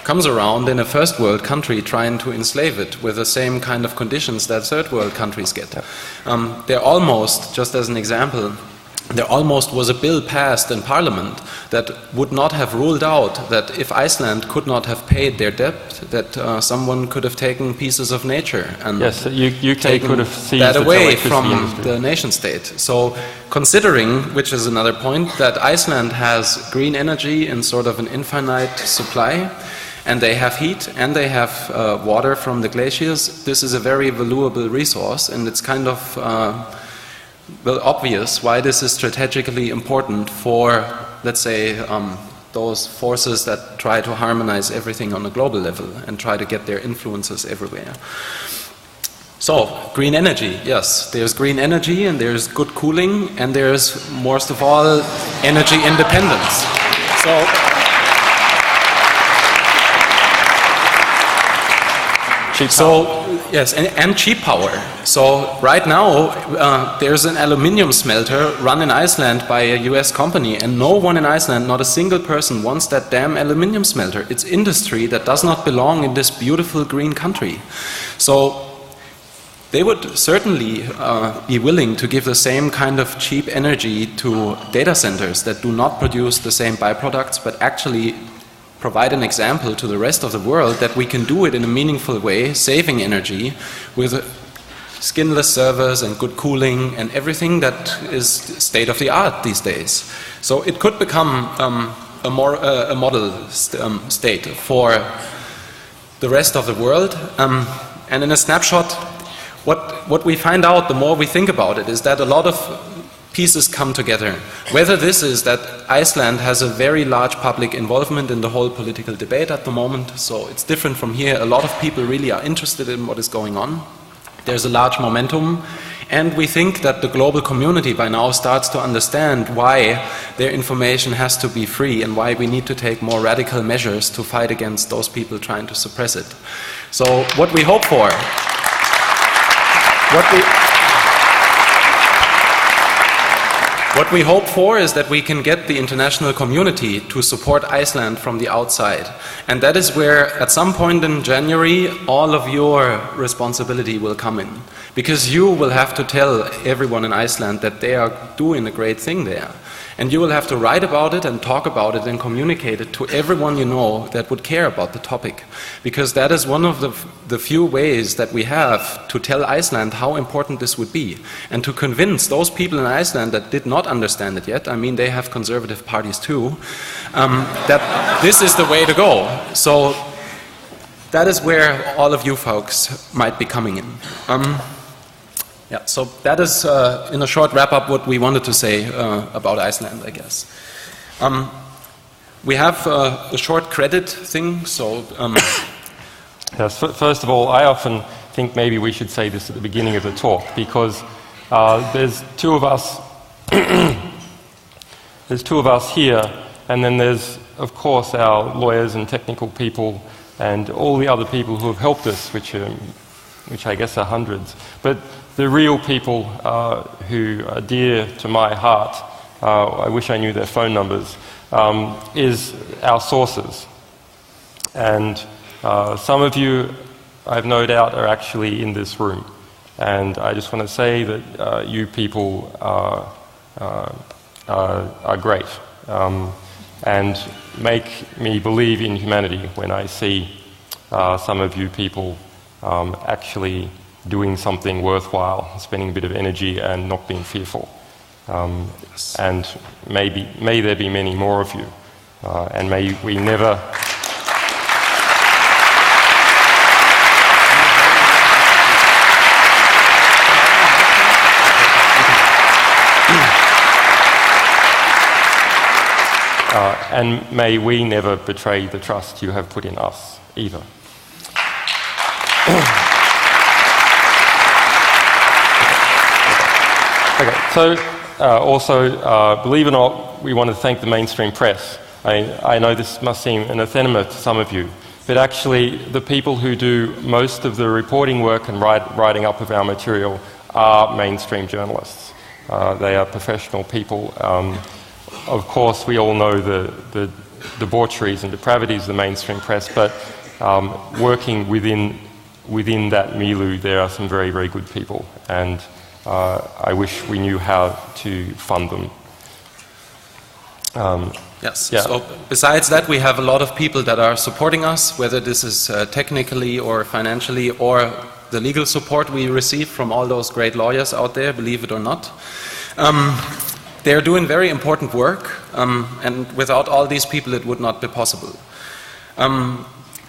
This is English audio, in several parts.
comes around in a first world country trying to enslave it with the same kind of conditions that third world countries get. There almost, just as an example, there almost was a bill passed in Parliament that would not have ruled out that if Iceland could not have paid their debt, that someone could have taken pieces of nature and UK could have seized that away the from industry. the nation state. So considering, which is another point, that Iceland has green energy in sort of an infinite supply, and they have heat and they have water from the glaciers, this is a very valuable resource, and it's kind of well, obvious why this is strategically important for, let's say, those forces that try to harmonize everything on a global level and try to get their influences everywhere. So, green energy, yes, there's green energy and there's good cooling and there's, most of all, energy independence. Yes, and cheap power. So right now there's an aluminium smelter run in Iceland by a US company, and no one in Iceland, not a single person, wants that damn aluminium smelter. It's industry that does not belong in this beautiful green country. So they would certainly be willing to give the same kind of cheap energy to data centers that do not produce the same byproducts, but actually provide an example to the rest of the world that we can do it in a meaningful way, saving energy with skinless servers and good cooling and everything that is state-of-the-art these days. So it could become a model state for the rest of the world. And in a snapshot, what we find out the more we think about it is that a lot of pieces come together. Whether this is that Iceland has a very large public involvement in the whole political debate at the moment, so it's different from here. A lot of people really are interested in what is going on. There's a large momentum, and we think that the global community by now starts to understand why their information has to be free and why we need to take more radical measures to fight against those people trying to suppress it. So what we hope for, what we hope for is that we can get the international community to support Iceland from the outside. And that is where, at some point in January, all of your responsibility will come in. Because you will have to tell everyone in Iceland that they are doing a great thing there. And you will have to write about it and talk about it and communicate it to everyone you know that would care about the topic. Because that is one of the few ways that we have to tell Iceland how important this would be. And to convince those people in Iceland that did not understand it yet, I mean they have conservative parties too, that this is the way to go. So that is where all of you folks might be coming in. Yeah, so that is, in a short wrap-up, what we wanted to say about Iceland, I guess. We have a short credit thing, so... Yes, first of all, I often think maybe we should say this at the beginning of the talk, because there's two of us there's two of us here, and then there's, of course, our lawyers and technical people and all the other people who have helped us, which I guess are hundreds. But the real people who are dear to my heart, I wish I knew their phone numbers, is our sources. And some of you, I have no doubt, are actually in this room. And I just want to say that you people are great and make me believe in humanity when I see some of you people actually doing something worthwhile, spending a bit of energy and not being fearful. And may there be many more of you, and may we never... and may we never betray the trust you have put in us, either. Okay, so also, believe it or not, we want to thank the mainstream press. I know this must seem an anathema to some of you, but actually the people who do most of the reporting work and writing up of our material are mainstream journalists. They are professional people. Of course, we all know the debaucheries and depravities of the mainstream press, but working within that milieu, there are some very, very good people, and I wish we knew how to fund them. Yes. Yeah. So besides that, we have a lot of people that are supporting us, whether this is technically or financially, or the legal support we receive from all those great lawyers out there, believe it or not. They're doing very important work, and without all these people it would not be possible.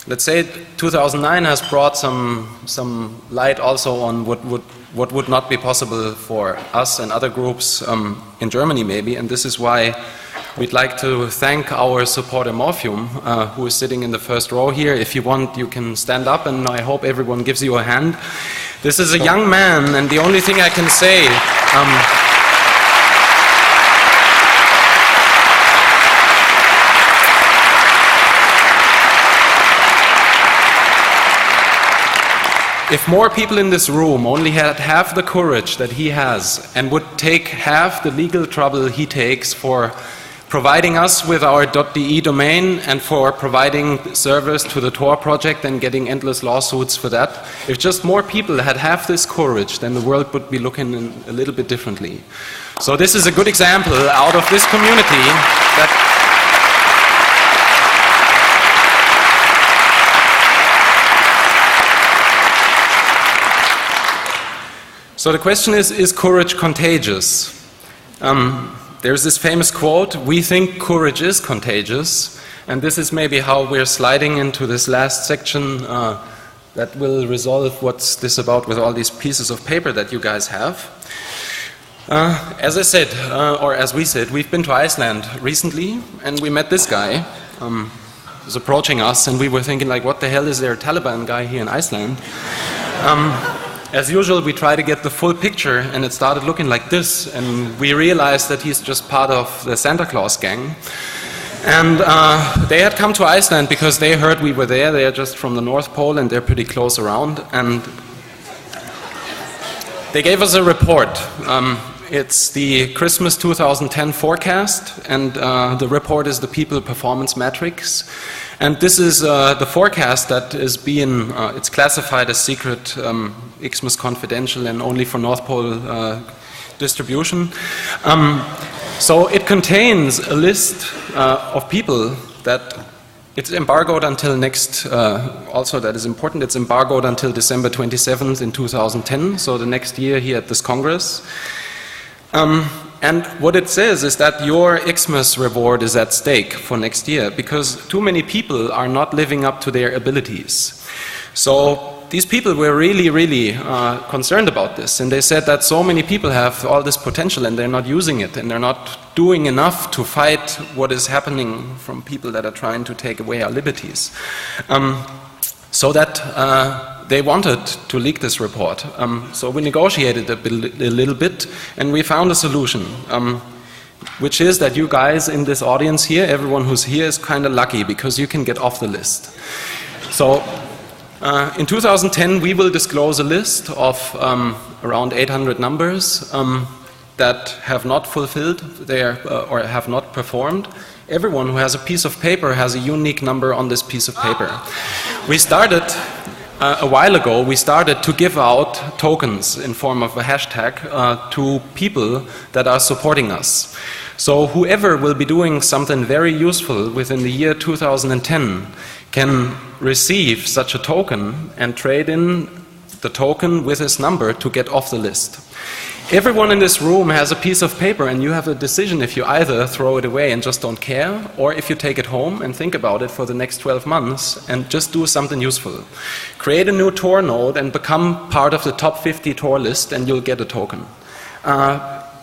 Let's say 2009 has brought some light also on what would not be possible for us and other groups in Germany maybe, and this is why we'd like to thank our supporter Morphium, who is sitting in the first row here. If you want, you can stand up, and I hope everyone gives you a hand. This is a young man, and the only thing I can say, if more people in this room only had half the courage that he has and would take half the legal trouble he takes for providing us with our .de domain and for providing servers to the Tor project and getting endless lawsuits for that, if just more people had half this courage, then the world would be looking a little bit differently. So this is a good example out of this community that so the question is courage contagious? There's this famous quote, "We think courage is contagious," and this is maybe how we're sliding into this last section that will resolve what's this about with all these pieces of paper that you guys have. As I said, or as we said, we've been to Iceland recently, and we met this guy who's approaching us, and we were thinking like, what the hell is there a Taliban guy here in Iceland? As usual, we try to get the full picture, and it started looking like this, and we realized that he's just part of the Santa Claus gang. And they had come to Iceland because they heard we were there. They are just from the North Pole, and they're pretty close around. And they gave us a report. It's the Christmas 2010 forecast, and the report is the People Performance Matrix. And this is the forecast that is being, it's classified as secret, Xmas confidential, and only for North Pole distribution. So it contains a list of people that it's embargoed until next, also that is important, it's embargoed until December 27th in 2010, so the next year here at this Congress. And what it says is that your Xmas reward is at stake for next year because too many people are not living up to their abilities. So these people were really, really concerned about this, and they said that so many people have all this potential and they're not using it, and they're not doing enough to fight what is happening from people that are trying to take away our liberties. So that they wanted to leak this report. So we negotiated a little bit, and we found a solution, which is that you guys in this audience here, everyone who's here is kind of lucky because you can get off the list. So in 2010 we will disclose a list of around 800 numbers that have not fulfilled their, or have not performed. Everyone who has a piece of paper has a unique number on this piece of paper. We started a while ago, we started to give out tokens in form of a hashtag to people that are supporting us. So whoever will be doing something very useful within the year 2010 can receive such a token and trade in the token with his number to get off the list. Everyone in this room has a piece of paper, and you have a decision if you either throw it away and just don't care, or if you take it home and think about it for the next 12 months and just do something useful. Create a new Tor node and become part of the top 50 Tor list, and you'll get a token.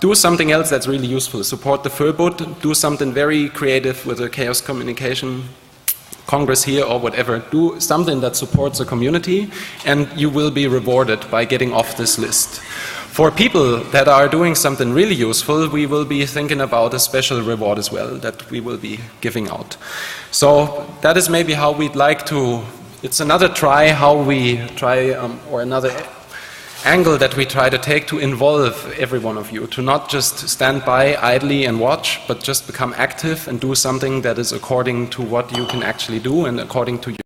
Do something else that's really useful. Support the Förbund, do something very creative with the Chaos Communication Congress here or whatever. Do something that supports the community, and you will be rewarded by getting off this list. For people that are doing something really useful, we will be thinking about a special reward as well that we will be giving out. So that is maybe how we'd like to, it's another try how we try, or another angle that we try to take to involve every one of you, to not just stand by idly and watch, but just become active and do something that is according to what you can actually do and according to